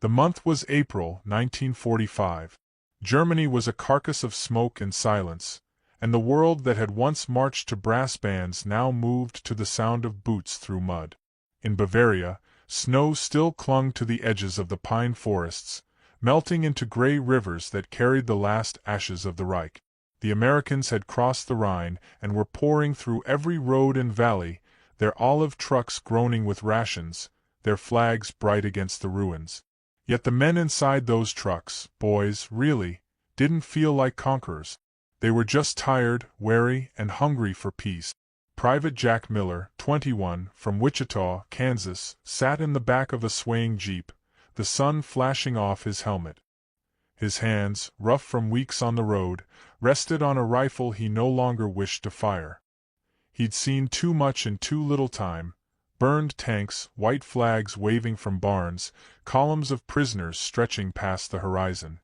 The month was April 1945. Germany was a carcass of smoke and silence, and the world that had once marched to brass bands now moved to the sound of boots through mud. In Bavaria, snow still clung to the edges of the pine forests, melting into gray rivers that carried the last ashes of the Reich. The Americans had crossed the Rhine and were pouring through every road and valley, their olive trucks groaning with rations, their flags bright against the ruins. Yet the men inside those trucks, boys, really, didn't feel like conquerors. They were just tired, weary, and hungry for peace. Private Jack Miller, 21, from Wichita, Kansas, sat in the back of a swaying jeep, the sun flashing off his helmet. His hands, rough from weeks on the road, rested on a rifle he no longer wished to fire. He'd seen too much in too little time: burned tanks, white flags waving from barns, columns of prisoners stretching past the horizon.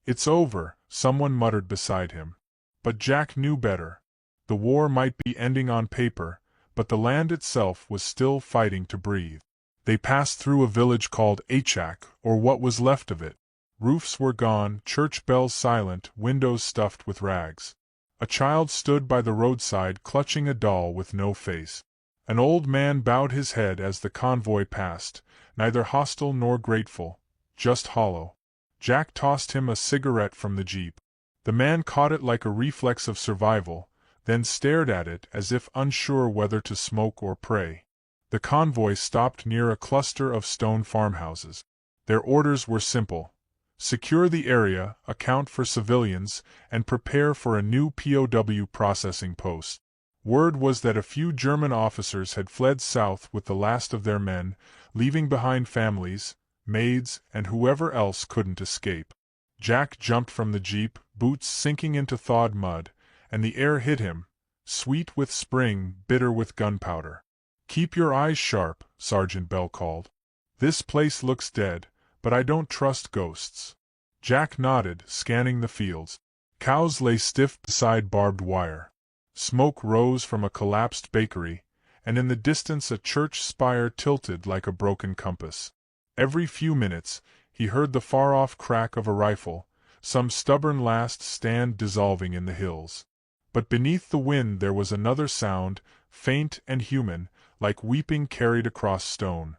"It's over," someone muttered beside him. But Jack knew better. The war might be ending on paper, but the land itself was still fighting to breathe. They passed through a village called Achak, or what was left of it. Roofs were gone, church bells silent, windows stuffed with rags. A child stood by the roadside clutching a doll with no face. An old man bowed his head as the convoy passed, neither hostile nor grateful, just hollow. Jack tossed him a cigarette from the jeep. The man caught it like a reflex of survival, then stared at it as if unsure whether to smoke or pray. The convoy stopped near a cluster of stone farmhouses. Their orders were simple: secure the area, account for civilians, and prepare for a new POW processing post. Word was that a few German officers had fled south with the last of their men, leaving behind families, maids, and whoever else couldn't escape. Jack jumped from the jeep, boots sinking into thawed mud, and the air hit him, sweet with spring, bitter with gunpowder. "Keep your eyes sharp," Sergeant Bell called. "This place looks dead, but I don't trust ghosts." Jack nodded, scanning the fields. Cows lay stiff beside barbed wire. Smoke rose from a collapsed bakery, and in the distance a church spire tilted like a broken compass. Every few minutes, he heard the far-off crack of a rifle, some stubborn last stand dissolving in the hills. But beneath the wind there was another sound, faint and human, like weeping carried across stone.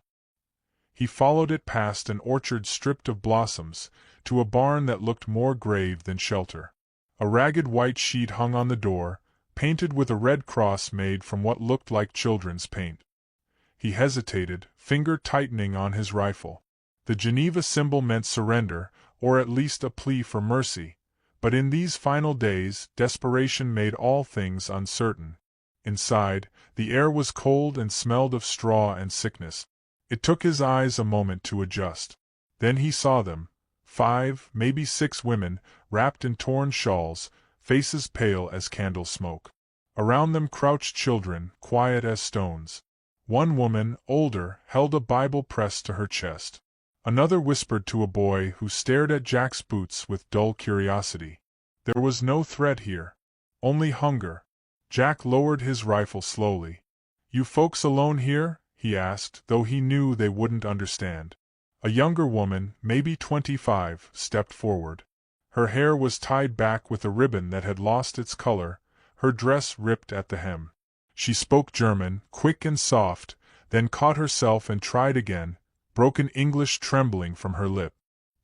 He followed it past an orchard stripped of blossoms, to a barn that looked more grave than shelter. A ragged white sheet hung on the door, painted with a red cross made from what looked like children's paint. He hesitated, finger tightening on his rifle. The Geneva symbol meant surrender, or at least a plea for mercy, but in these final days, desperation made all things uncertain. Inside, the air was cold and smelled of straw and sickness. It took his eyes a moment to adjust. Then he saw them: 5, maybe 6 women, wrapped in torn shawls, faces pale as candle smoke. Around them crouched children, quiet as stones. One woman, older, held a Bible pressed to her chest. Another whispered to a boy who stared at Jack's boots with dull curiosity. There was no threat here. Only hunger. Jack lowered his rifle slowly. "You folks alone here?" he asked, though he knew they wouldn't understand. A younger woman, maybe 25, stepped forward. Her hair was tied back with a ribbon that had lost its color, her dress ripped at the hem. She spoke German, quick and soft, then caught herself and tried again, broken English trembling from her lip.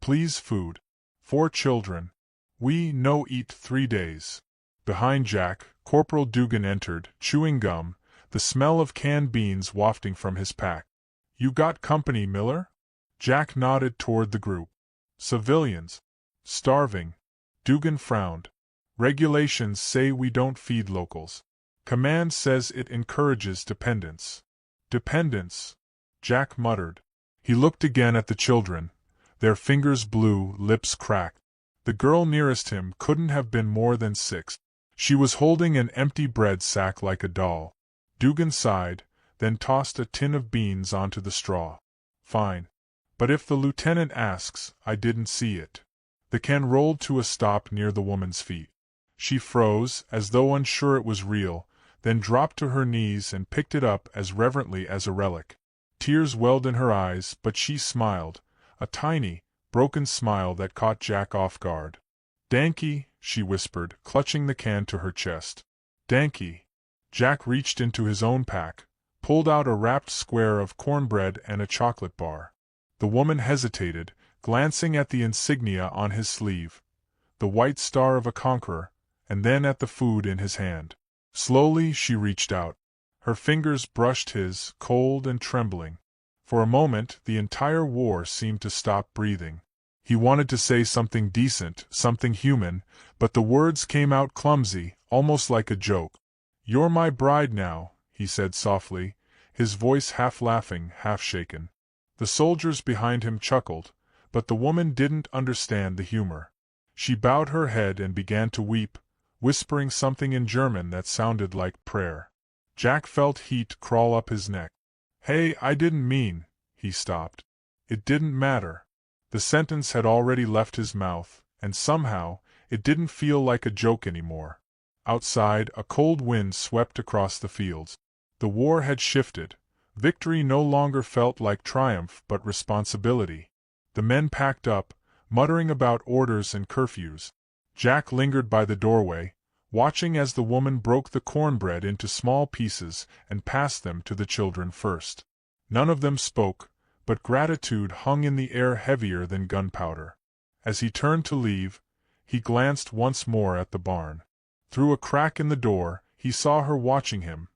"Please food. 4 children. We no eat 3 days." Behind Jack, Corporal Dugan entered, chewing gum, the smell of canned beans wafting from his pack. "You got company, Miller?" Jack nodded toward the group. "Civilians. Starving." Dugan frowned. "Regulations say we don't feed locals. Command says it encourages dependence." "Dependence?" Jack muttered. He looked again at the children. Their fingers blue, lips cracked. The girl nearest him couldn't have been more than 6. She was holding an empty bread sack like a doll. Dugan sighed, then tossed a tin of beans onto the straw. "Fine. But if the lieutenant asks, I didn't see it." The can rolled to a stop near the woman's feet. She froze, as though unsure it was real, then dropped to her knees and picked it up as reverently as a relic. Tears welled in her eyes, but she smiled, a tiny, broken smile that caught Jack off guard. "Danke," she whispered, clutching the can to her chest. "Danke." Jack reached into his own pack, pulled out a wrapped square of cornbread and a chocolate bar. The woman hesitated, glancing at the insignia on his sleeve, the white star of a conqueror, and then at the food in his hand. Slowly she reached out. Her fingers brushed his, cold and trembling. For a moment the entire war seemed to stop breathing. He wanted to say something decent, something human, but the words came out clumsy, almost like a joke. "You're my bride now," he said softly, his voice half laughing, half shaken. The soldiers behind him chuckled, but the woman didn't understand the humor. She bowed her head and began to weep, whispering something in German that sounded like prayer. Jack felt heat crawl up his neck. "Hey, I didn't mean," he stopped. It didn't matter. The sentence had already left his mouth, and somehow, it didn't feel like a joke anymore. Outside, a cold wind swept across the fields. The war had shifted. Victory no longer felt like triumph but responsibility. The men packed up, muttering about orders and curfews. Jack lingered by the doorway, watching as the woman broke the cornbread into small pieces and passed them to the children first. None of them spoke, but gratitude hung in the air heavier than gunpowder. As he turned to leave, he glanced once more at the barn. Through a crack in the door, he saw her watching him,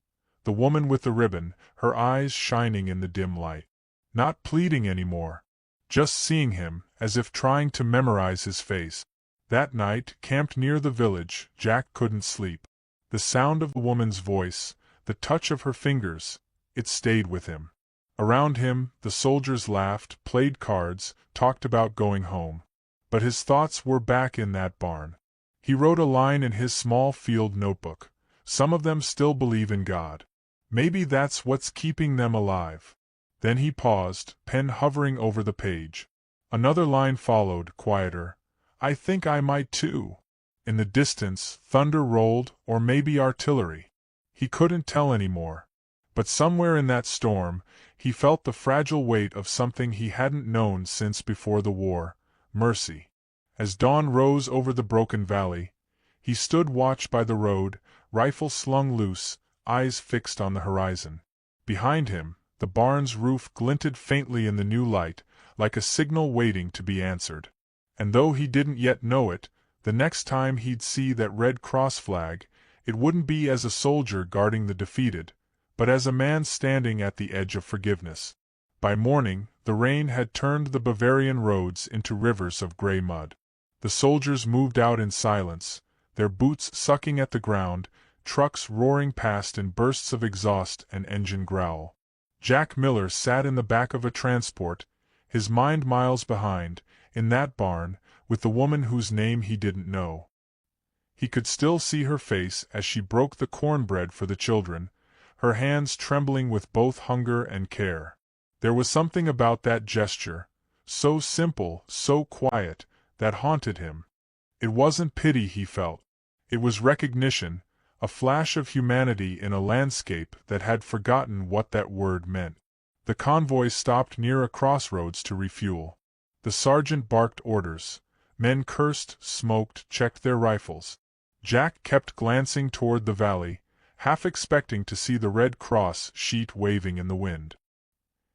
the woman with the ribbon, her eyes shining in the dim light. Not pleading anymore, just seeing him, as if trying to memorize his face. That night, camped near the village, Jack couldn't sleep. The sound of the woman's voice, the touch of her fingers, it stayed with him. Around him, the soldiers laughed, played cards, talked about going home. But his thoughts were back in that barn. He wrote a line in his small field notebook. Some of them still believe in God. Maybe that's what's keeping them alive. Then he paused, pen hovering over the page. Another line followed, quieter. "I think I might too." In the distance, thunder rolled, or maybe artillery. He couldn't tell anymore. But somewhere in that storm, he felt the fragile weight of something he hadn't known since before the war: mercy. As dawn rose over the broken valley, he stood watch by the road, rifle slung loose, eyes fixed on the horizon. Behind him, the barn's roof glinted faintly in the new light, like a signal waiting to be answered. And though he didn't yet know it, the next time he'd see that Red Cross flag, it wouldn't be as a soldier guarding the defeated, but as a man standing at the edge of forgiveness. By morning, the rain had turned the Bavarian roads into rivers of gray mud. The soldiers moved out in silence, their boots sucking at the ground, trucks roaring past in bursts of exhaust and engine growl. Jack Miller sat in the back of a transport, his mind miles behind, in that barn, with the woman whose name he didn't know. He could still see her face as she broke the cornbread for the children, her hands trembling with both hunger and care. There was something about that gesture, so simple, so quiet, that haunted him. It wasn't pity he felt. It was recognition, a flash of humanity in a landscape that had forgotten what that word meant. The convoy stopped near a crossroads to refuel. The sergeant barked orders. Men cursed, smoked, checked their rifles. Jack kept glancing toward the valley, half expecting to see the Red Cross sheet waving in the wind.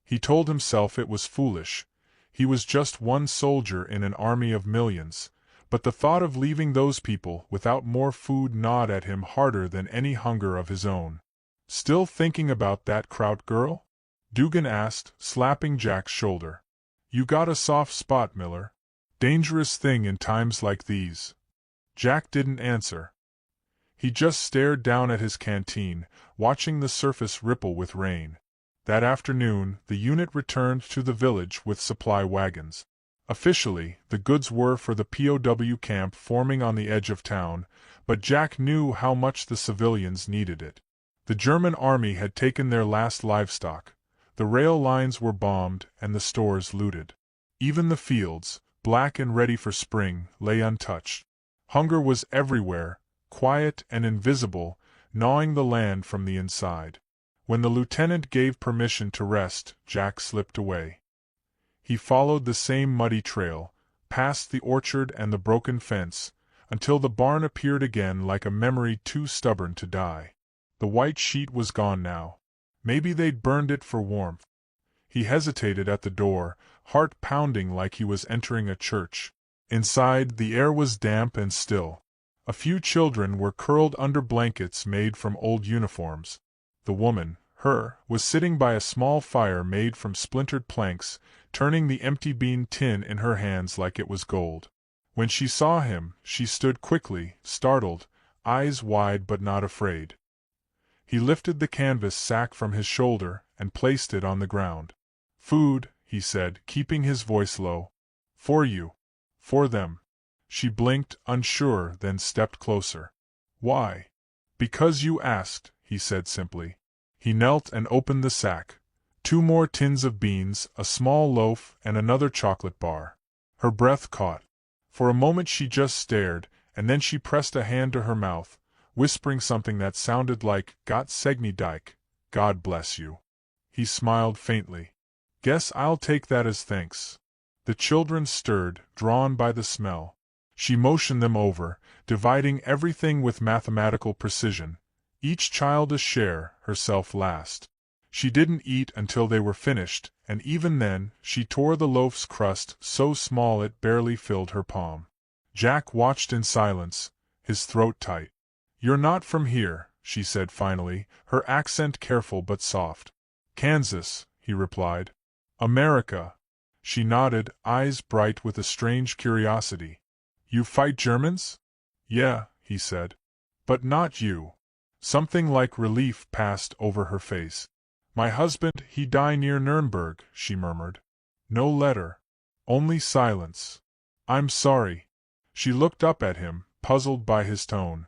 He told himself it was foolish. He was just one soldier in an army of millions, but the thought of leaving those people without more food gnawed at him harder than any hunger of his own. "Still thinking about that Kraut girl?" Dugan asked, slapping Jack's shoulder. "You got a soft spot, Miller. Dangerous thing in times like these." Jack didn't answer. He just stared down at his canteen, watching the surface ripple with rain. That afternoon, the unit returned to the village with supply wagons. Officially, the goods were for the POW camp forming on the edge of town, but Jack knew how much the civilians needed it. The German army had taken their last livestock. The rail lines were bombed and the stores looted. Even the fields, black and ready for spring, lay untouched. Hunger was everywhere, quiet and invisible, gnawing the land from the inside. When the lieutenant gave permission to rest, Jack slipped away. He followed the same muddy trail, past the orchard and the broken fence, until the barn appeared again like a memory too stubborn to die. The white sheet was gone now. Maybe they'd burned it for warmth. He hesitated at the door, heart pounding like he was entering a church. Inside, the air was damp and still. A few children were curled under blankets made from old uniforms. The woman, was sitting by a small fire made from splintered planks, turning the empty bean tin in her hands like it was gold. When she saw him, she stood quickly, startled, eyes wide but not afraid. He lifted the canvas sack from his shoulder and placed it on the ground. "Food," he said, keeping his voice low. "For you. For them." She blinked, unsure, then stepped closer. "Why?" "Because you asked," he said simply. He knelt and opened the sack. 2 more tins of beans, a small loaf, and another chocolate bar. Her breath caught. For a moment she just stared, and then she pressed a hand to her mouth, whispering something that sounded like, "Gott segne dich, God bless you." He smiled faintly. "Guess I'll take that as thanks." The children stirred, drawn by the smell. She motioned them over, dividing everything with mathematical precision. Each child a share, herself last. She didn't eat until they were finished, and even then, she tore the loaf's crust so small it barely filled her palm. Jack watched in silence, his throat tight. "You're not from here," she said finally, her accent careful but soft. "Kansas," he replied. "America." She nodded, eyes bright with a strange curiosity. "You fight Germans?" "Yeah," he said. "But not you." Something like relief passed over her face. "My husband, he died near Nuremberg," she murmured. "No letter. Only silence." "I'm sorry." She looked up at him, puzzled by his tone.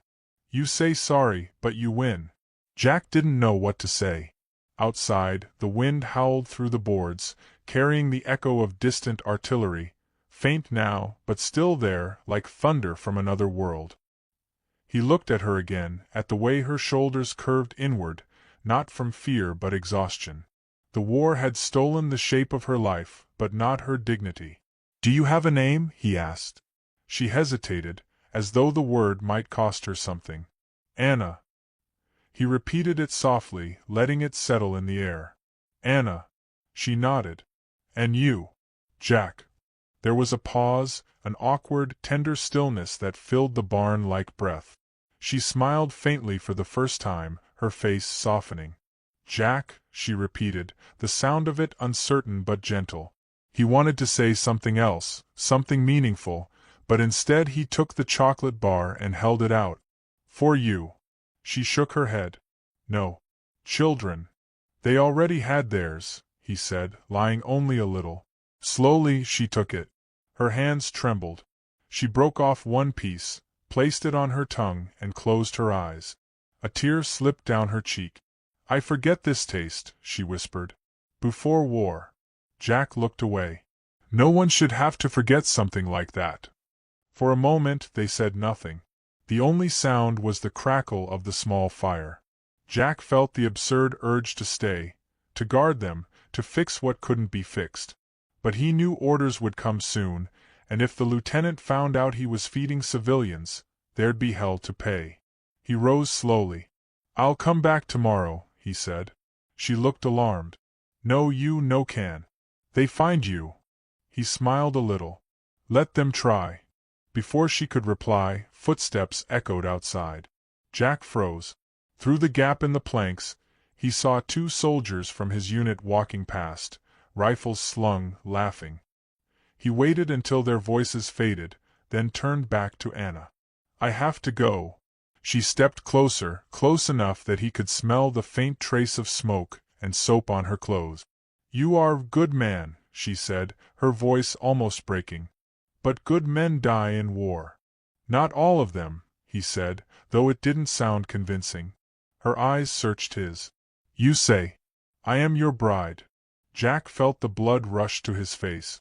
"You say sorry, but you win." Jack didn't know what to say. Outside, the wind howled through the boards, carrying the echo of distant artillery, faint now, but still there, like thunder from another world. He looked at her again, at the way her shoulders curved inward, not from fear but exhaustion. The war had stolen the shape of her life, but not her dignity. "Do you have a name?" he asked. She hesitated, as though the word might cost her something. "Anna." He repeated it softly, letting it settle in the air. "Anna." She nodded. "And you?" "Jack." There was a pause, an awkward, tender stillness that filled the barn like breath. She smiled faintly for the first time, her face softening. "Jack," she repeated, the sound of it uncertain but gentle. He wanted to say something else, something meaningful, but instead he took the chocolate bar and held it out. "For you." She shook her head. "No. Children." "They already had theirs," he said, lying only a little. Slowly she took it. Her hands trembled. She broke off one piece, placed it on her tongue, and closed her eyes. A tear slipped down her cheek. "I forget this taste," she whispered. "Before war." Jack looked away. No one should have to forget something like that. For a moment they said nothing. The only sound was the crackle of the small fire. Jack felt the absurd urge to stay, to guard them, to fix what couldn't be fixed. But he knew orders would come soon, and if the lieutenant found out he was feeding civilians, there'd be hell to pay. He rose slowly. "I'll come back tomorrow," he said. She looked alarmed. "No can. They find you." He smiled a little. "Let them try." Before she could reply, footsteps echoed outside. Jack froze. Through the gap in the planks, he saw 2 soldiers from his unit walking past, rifles slung, laughing. He waited until their voices faded, then turned back to Anna. "I have to go." She stepped closer, close enough that he could smell the faint trace of smoke and soap on her clothes. "You are a good man," she said, her voice almost breaking. "But good men die in war." "Not all of them," he said, though it didn't sound convincing. Her eyes searched his. "You say, I am your bride." Jack felt the blood rush to his face.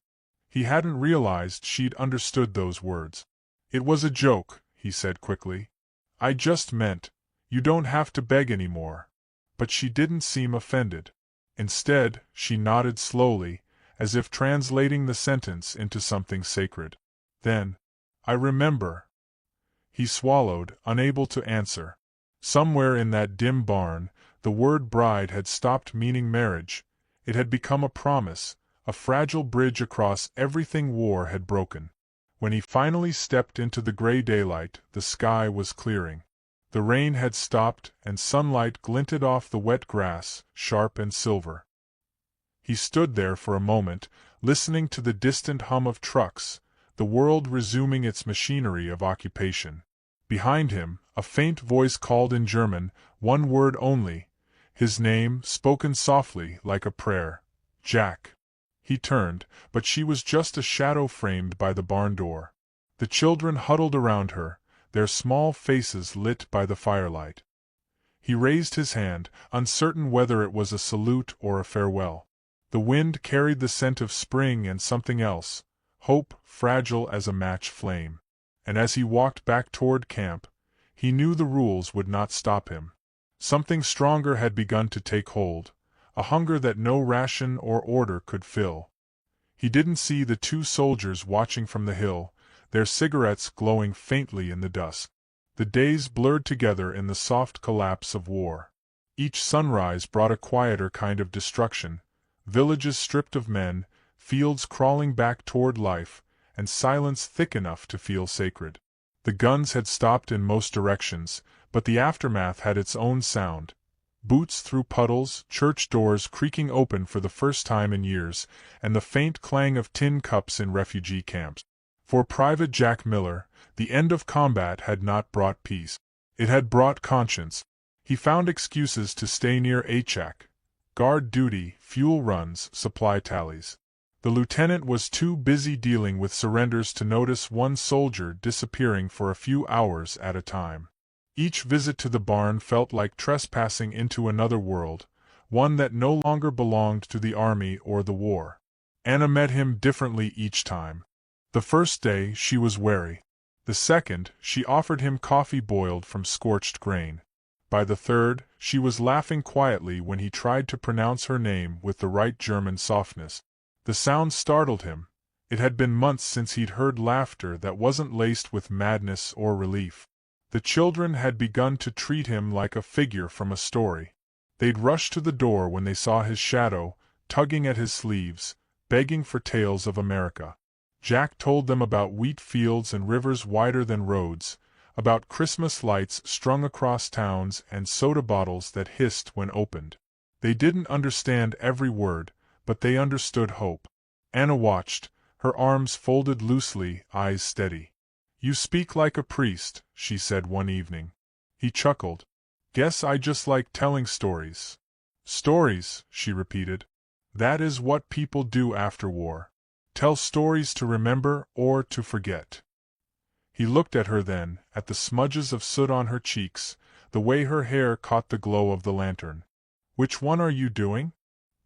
He hadn't realized she'd understood those words. "It was a joke," he said quickly. "I just meant, you don't have to beg anymore." But she didn't seem offended. Instead, she nodded slowly, as if translating the sentence into something sacred. Then, I remember. He swallowed, unable to answer. Somewhere in that dim barn, the word bride had stopped meaning marriage. It had become a promise, a fragile bridge across everything war had broken. When he finally stepped into the gray daylight, the sky was clearing. The rain had stopped, and sunlight glinted off the wet grass, sharp and silver. He stood there for a moment, listening to the distant hum of trucks, the world resuming its machinery of occupation. Behind him, a faint voice called in German, one word only, his name, spoken softly, like a prayer. Jack. He turned, but she was just a shadow framed by the barn door. The children huddled around her, their small faces lit by the firelight. He raised his hand, uncertain whether it was a salute or a farewell. The wind carried the scent of spring and something else, hope fragile as a match flame. And as he walked back toward camp, he knew the rules would not stop him. Something stronger had begun to take hold, a hunger that no ration or order could fill. He didn't see the two soldiers watching from the hill, their cigarettes glowing faintly in the dusk. The days blurred together in the soft collapse of war. Each sunrise brought a quieter kind of destruction, villages stripped of men, fields crawling back toward life, and silence thick enough to feel sacred. The guns had stopped in most directions, but the aftermath had its own sound. Boots through puddles, church doors creaking open for the first time in years, and the faint clang of tin cups in refugee camps. For Private Jack Miller, the end of combat had not brought peace. It had brought conscience. He found excuses to stay near Achak. Guard duty, fuel runs, supply tallies. The lieutenant was too busy dealing with surrenders to notice one soldier disappearing for a few hours at a time. Each visit to the barn felt like trespassing into another world, one that no longer belonged to the army or the war. Anna met him differently each time. The first day, she was wary. The second, she offered him coffee boiled from scorched grain. By the third, she was laughing quietly when he tried to pronounce her name with the right German softness. The sound startled him. It had been months since he'd heard laughter that wasn't laced with madness or relief. The children had begun to treat him like a figure from a story. They'd rush to the door when they saw his shadow, tugging at his sleeves, begging for tales of America. Jack told them about wheat fields and rivers wider than roads, about Christmas lights strung across towns and soda bottles that hissed when opened. They didn't understand every word, but they understood hope. Anna watched, her arms folded loosely, eyes steady. "You speak like a priest," she said one evening. He chuckled. "Guess I just like telling stories." "Stories," she repeated. "That is what people do after war. Tell stories to remember or to forget." He looked at her then, at the smudges of soot on her cheeks, the way her hair caught the glow of the lantern. "Which one are you doing?"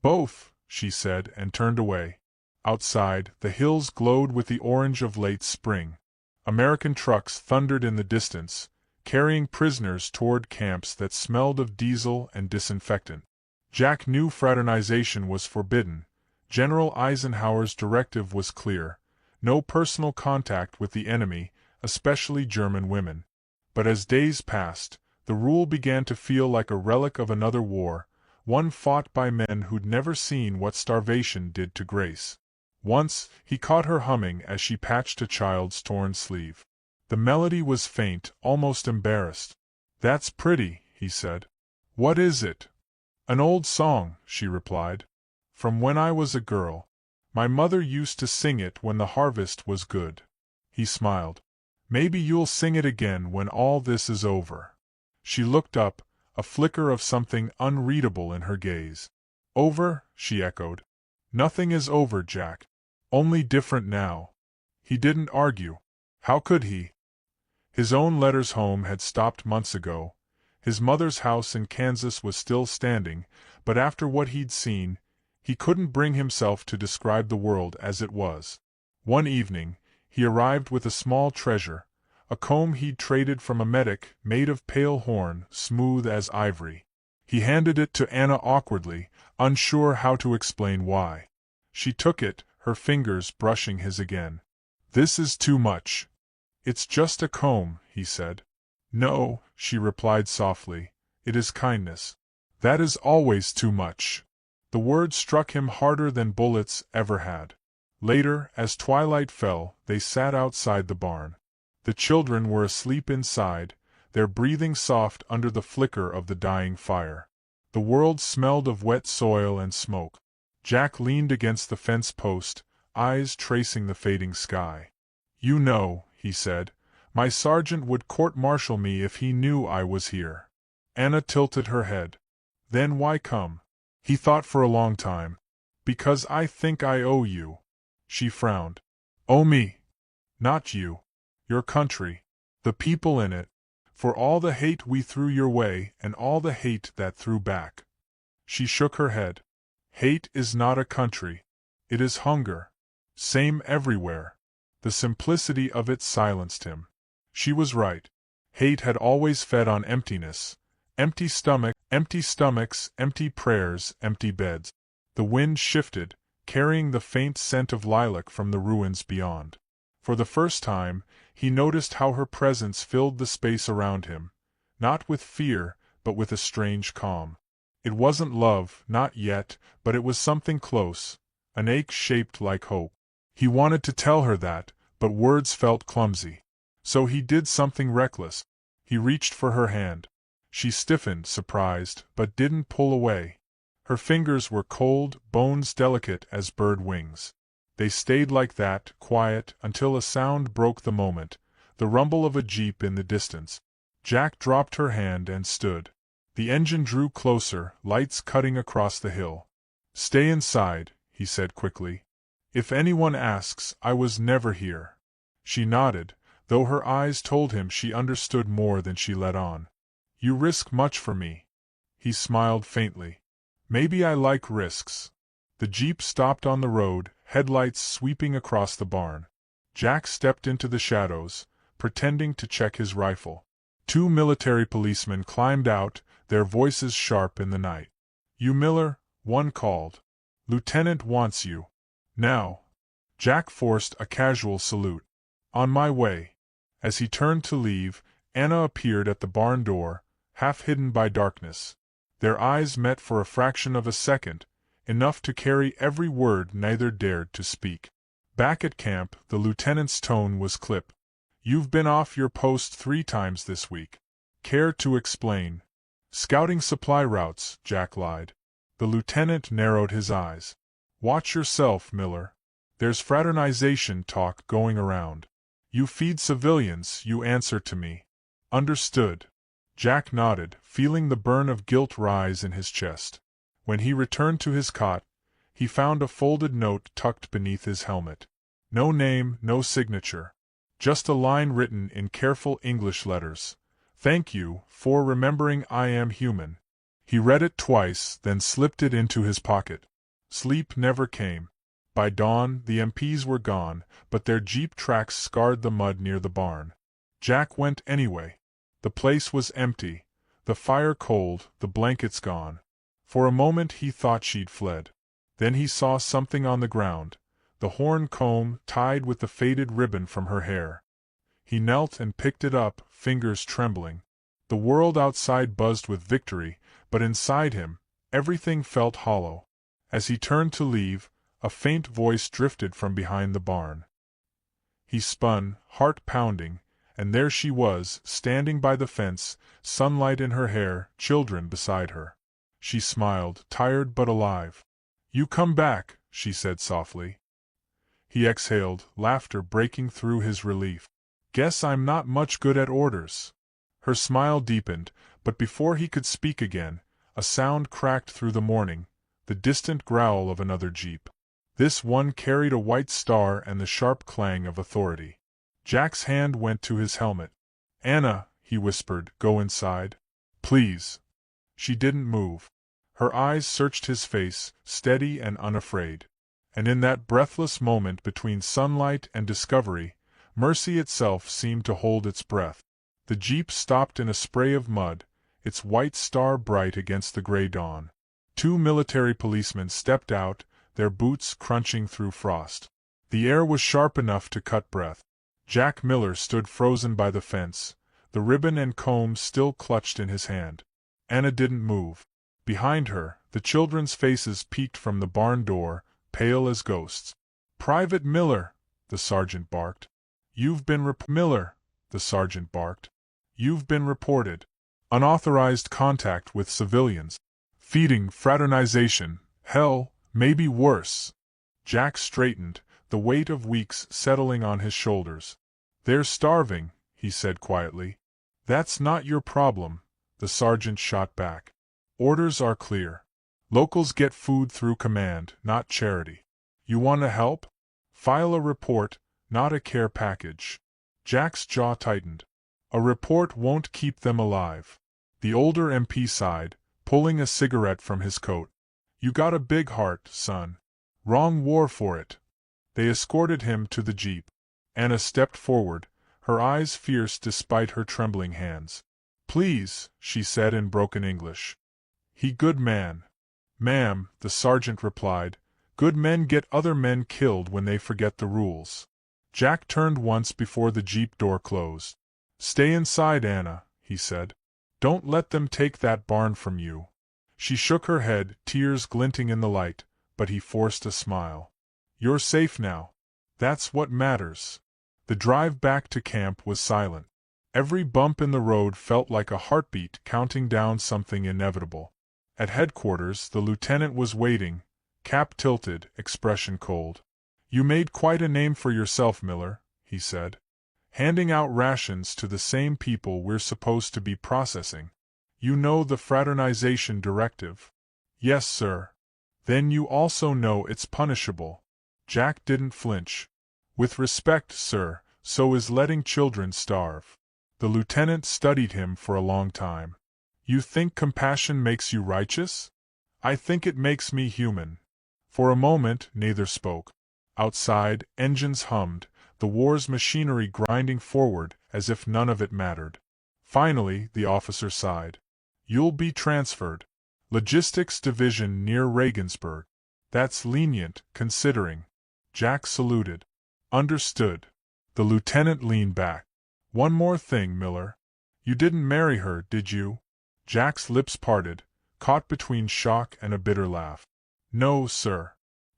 "Both," she said, and turned away. Outside, the hills glowed with the orange of late spring. American trucks thundered in the distance, carrying prisoners toward camps that smelled of diesel and disinfectant. Jack knew fraternization was forbidden. General Eisenhower's directive was clear: no personal contact with the enemy, especially German women. But as days passed, the rule began to feel like a relic of another war, one fought by men who'd never seen what starvation did to grace. Once, he caught her humming as she patched a child's torn sleeve. The melody was faint, almost embarrassed. "That's pretty," he said. "What is it?" "An old song," she replied. "From when I was a girl. My mother used to sing it when the harvest was good." He smiled. "Maybe you'll sing it again when all this is over." She looked up, a flicker of something unreadable in her gaze. "Over?" she echoed. "Nothing is over, Jack. Only different now." He didn't argue. How could he? His own letters home had stopped months ago. His mother's house in Kansas was still standing, but after what he'd seen, he couldn't bring himself to describe the world as it was. One evening, he arrived with a small treasure, a comb he'd traded from a medic made of pale horn, smooth as ivory. He handed it to Anna awkwardly, unsure how to explain why. She took it, her fingers brushing his again. "This is too much." "It's just a comb," he said. "No," she replied softly, "it is kindness." "That is always too much." The word struck him harder than bullets ever had. Later, as twilight fell, they sat outside the barn. The children were asleep inside, their breathing soft under the flicker of the dying fire. The world smelled of wet soil and smoke. Jack leaned against the fence post, eyes tracing the fading sky. "You know," he said, "my sergeant would court-martial me if he knew I was here." Anna tilted her head. "Then why come?" He thought for a long time. "Because I think I owe you." She frowned. "Owe me?" "Not you. Your country. The people in it. For all the hate we threw your way and all the hate that threw back." She shook her head. "Hate is not a country. It is hunger. Same everywhere." The simplicity of it silenced him. She was right. Hate had always fed on emptiness. Empty stomachs, empty prayers, empty beds. The wind shifted, carrying the faint scent of lilac from the ruins beyond. For the first time, he noticed how her presence filled the space around him, not with fear, but with a strange calm. It wasn't love, not yet, but it was something close, an ache shaped like hope. He wanted to tell her that, but words felt clumsy. So he did something reckless. He reached for her hand. She stiffened, surprised, but didn't pull away. Her fingers were cold, bones delicate as bird wings. They stayed like that, quiet, until a sound broke the moment, the rumble of a jeep in the distance. Jack dropped her hand and stood. The engine drew closer, lights cutting across the hill. "Stay inside," he said quickly. "If anyone asks, I was never here." She nodded, though her eyes told him she understood more than she let on. "You risk much for me." He smiled faintly. "Maybe I like risks." The jeep stopped on the road, headlights sweeping across the barn. Jack stepped into the shadows, pretending to check his rifle. Two military policemen climbed out, their voices sharp in the night. "You Miller?" one called. "Lieutenant wants you." "Now." Jack forced a casual salute. "On my way." As he turned to leave, Anna appeared at the barn door, half hidden by darkness. Their eyes met for a fraction of a second, enough to carry every word neither dared to speak. Back at camp, the lieutenant's tone was clipped. "You've been off your post 3 times this week. Care to explain?" "Scouting supply routes," Jack lied. The lieutenant narrowed his eyes. "Watch yourself, Miller. There's fraternization talk going around. You feed civilians, you answer to me." "Understood." Jack nodded, feeling the burn of guilt rise in his chest. When he returned to his cot, he found a folded note tucked beneath his helmet. No name, no signature. Just a line written in careful English letters. "Thank you for remembering I am human." He read it twice, then slipped it into his pocket. Sleep never came. By dawn, the MPs were gone, but their jeep tracks scarred the mud near the barn. Jack went anyway. The place was empty, the fire cold, the blankets gone. For a moment he thought she'd fled. Then he saw something on the ground, the horn comb tied with the faded ribbon from her hair. He knelt and picked it up, fingers trembling. The world outside buzzed with victory, but inside him, everything felt hollow. As he turned to leave, a faint voice drifted from behind the barn. He spun, heart pounding, and there she was, standing by the fence, sunlight in her hair, children beside her. She smiled, tired but alive. "You come back," she said softly. He exhaled, laughter breaking through his relief. "Guess I'm not much good at orders." Her smile deepened, but before he could speak again, a sound cracked through the morning, the distant growl of another jeep. This one carried a white star and the sharp clang of authority. Jack's hand went to his helmet. "Anna," he whispered, "go inside. Please." She didn't move. Her eyes searched his face, steady and unafraid. And in that breathless moment between sunlight and discovery, mercy itself seemed to hold its breath. The jeep stopped in a spray of mud, its white star bright against the gray dawn. 2 military policemen stepped out, their boots crunching through frost. The air was sharp enough to cut breath. Jack Miller stood frozen by the fence, the ribbon and comb still clutched in his hand. Anna didn't move. Behind her, the children's faces peeked from the barn door, pale as ghosts. "Private Miller," the sergeant barked. "You've been Miller," the sergeant barked. "You've been reported. Unauthorized contact with civilians. Feeding, fraternization, hell, maybe worse." Jack straightened, the weight of weeks settling on his shoulders. "They're starving," he said quietly. "That's not your problem," the sergeant shot back. "Orders are clear. Locals get food through command, not charity. You want to help? File a report, not a care package." Jack's jaw tightened. "A report won't keep them alive." The older MP sighed, pulling a cigarette from his coat. "You got a big heart, son. Wrong war for it." They escorted him to the jeep. Anna stepped forward, her eyes fierce despite her trembling hands. "Please," she said in broken English. "He good man." "Ma'am," the sergeant replied, "good men get other men killed when they forget the rules." Jack turned once before the jeep door closed. "Stay inside, Anna," he said. "Don't let them take that barn from you." She shook her head, tears glinting in the light, but he forced a smile. "You're safe now. That's what matters." The drive back to camp was silent. Every bump in the road felt like a heartbeat counting down something inevitable. At headquarters, the lieutenant was waiting, cap tilted, expression cold. "You made quite a name for yourself, Miller," he said. "Handing out rations to the same people we're supposed to be processing. You know the fraternization directive?" "Yes, sir." "Then you also know it's punishable." Jack didn't flinch. "With respect, sir, so is letting children starve." The lieutenant studied him for a long time. "You think compassion makes you righteous?" "I think it makes me human." For a moment neither spoke. Outside, engines hummed, the war's machinery grinding forward as if none of it mattered. Finally, the officer sighed. "You'll be transferred. Logistics division near Regensburg. That's lenient, considering." Jack saluted. "Understood." The lieutenant leaned back. "One more thing, Miller. You didn't marry her, did you?" Jack's lips parted, caught between shock and a bitter laugh. "No, sir."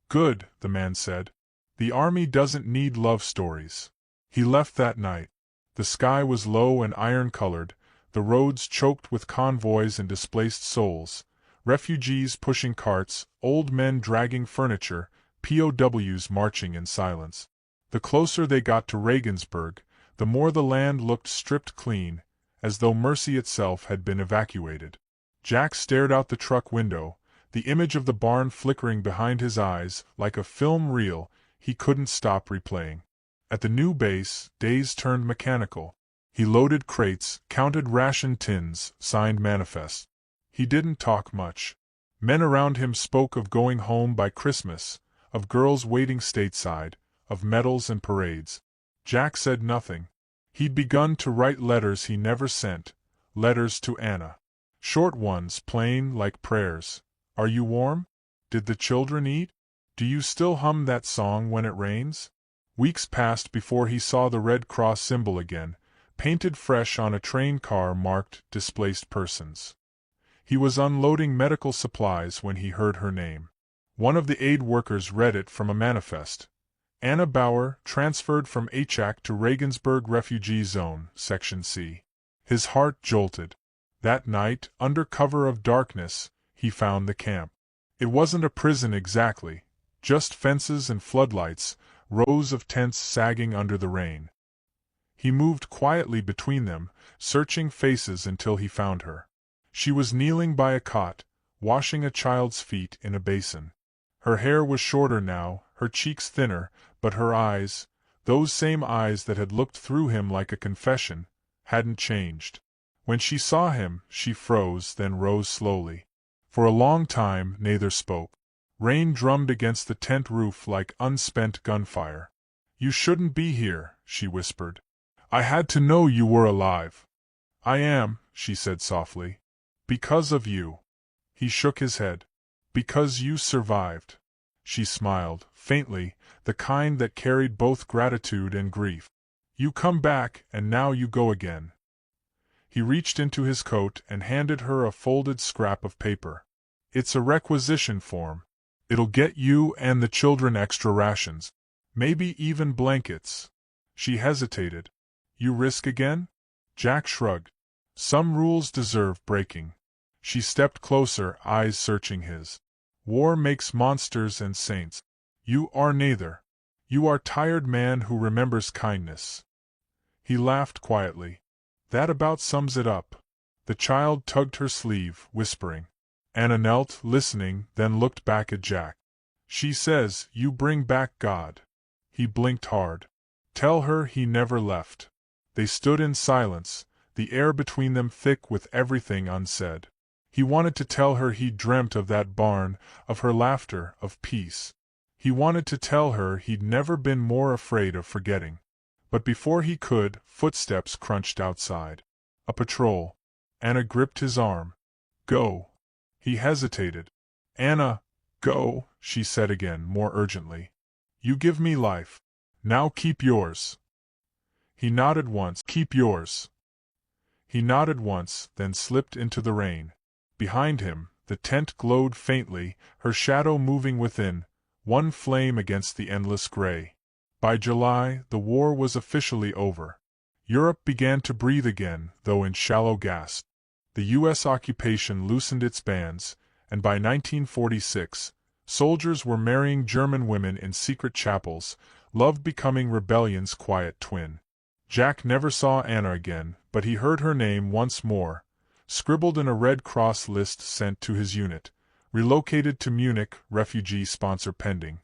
"Good," the man said. "The army doesn't need love stories." He left that night. The sky was low and iron-colored, the roads choked with convoys and displaced souls, refugees pushing carts, old men dragging furniture, POWs marching in silence. The closer they got to Regensburg, the more the land looked stripped clean, as though mercy itself had been evacuated. Jack stared out the truck window, the image of the barn flickering behind his eyes like a film reel he couldn't stop replaying. At the new base, days turned mechanical. He loaded crates, counted ration tins, signed manifests. He didn't talk much. Men around him spoke of going home by Christmas, of girls waiting stateside, of medals and parades. Jack said nothing. He'd begun to write letters he never sent, letters to Anna. Short ones, plain, like prayers. "Are you warm? Did the children eat? Do you still hum that song when it rains?" Weeks passed before he saw the Red Cross symbol again, painted fresh on a train car marked Displaced Persons. He was unloading medical supplies when he heard her name. One of the aid workers read it from a manifest. Anna Bauer, transferred from Achak to Regensburg Refugee Zone, Section C. His heart jolted. That night, under cover of darkness, he found the camp. It wasn't a prison exactly, just fences and floodlights, rows of tents sagging under the rain. He moved quietly between them, searching faces until he found her. She was kneeling by a cot, washing a child's feet in a basin. Her hair was shorter now, her cheeks thinner, but her eyes, those same eyes that had looked through him like a confession, hadn't changed. When she saw him, she froze, then rose slowly. For a long time, neither spoke. Rain drummed against the tent roof like unspent gunfire. "You shouldn't be here," she whispered. "I had to know you were alive." "I am," she said softly. "Because of you." He shook his head. "Because you survived." she smiled, faintly, the kind that carried both gratitude and grief. You come back, and now you go again. He reached into his coat and handed her a folded scrap of paper. It's a requisition form. It'll get you and the children extra rations. Maybe even blankets. She hesitated. You risk again? Jack shrugged. Some rules deserve breaking. She stepped closer, eyes searching his. War makes monsters and saints. You are neither. You are tired man who remembers kindness. He laughed quietly. That about sums it up. The child tugged her sleeve, whispering. Anna knelt, listening, then looked back at Jack. She says, you bring back God. He blinked hard. Tell her he never left. They stood in silence, the air between them thick with everything unsaid. He wanted to tell her he'd dreamt of that barn, of her laughter, of peace. He wanted to tell her he'd never been more afraid of forgetting. But before he could, footsteps crunched outside. A patrol. Anna gripped his arm. Go. He hesitated. Anna, go, she said again, more urgently. You give me life. Now keep yours. He nodded once. Keep yours. He nodded once, then slipped into the rain. Behind him, the tent glowed faintly, her shadow moving within, one flame against the endless gray. By July, the war was officially over. Europe began to breathe again, though in shallow gasps. The U.S. occupation loosened its bands, and by 1946, soldiers were marrying German women in secret chapels, love becoming rebellion's quiet twin. Jack never saw Anna again, but he heard her name once more, scribbled in a Red Cross list sent to his unit, relocated to Munich, refugee sponsor pending.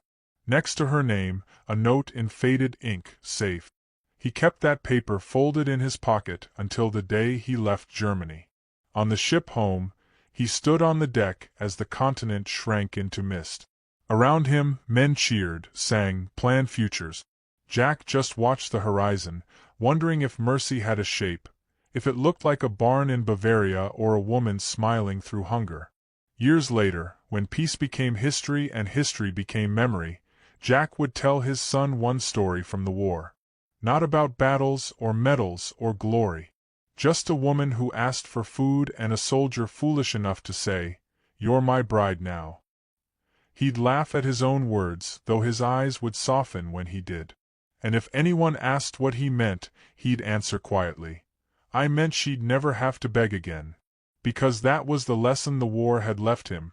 Next to her name, a note in faded ink, safe. He kept that paper folded in his pocket until the day he left Germany. On the ship home, he stood on the deck as the continent shrank into mist. Around him, men cheered, sang, planned futures. Jack just watched the horizon, wondering if mercy had a shape, if it looked like a barn in Bavaria or a woman smiling through hunger. Years later, when peace became history and history became memory, Jack would tell his son one story from the war. Not about battles or medals or glory. Just a woman who asked for food and a soldier foolish enough to say, "You're my bride now." He'd laugh at his own words, though his eyes would soften when he did. And if anyone asked what he meant, he'd answer quietly, "I meant she'd never have to beg again." Because that was the lesson the war had left him.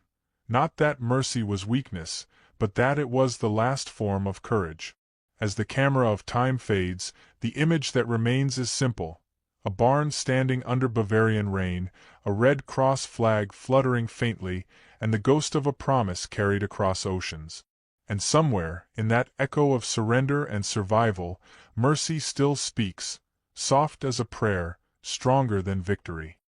Not that mercy was weakness, but that it was the last form of courage. As the camera of time fades, the image that remains is simple. A barn standing under Bavarian rain, a Red Cross flag fluttering faintly, and the ghost of a promise carried across oceans. And somewhere, in that echo of surrender and survival, mercy still speaks, soft as a prayer, stronger than victory.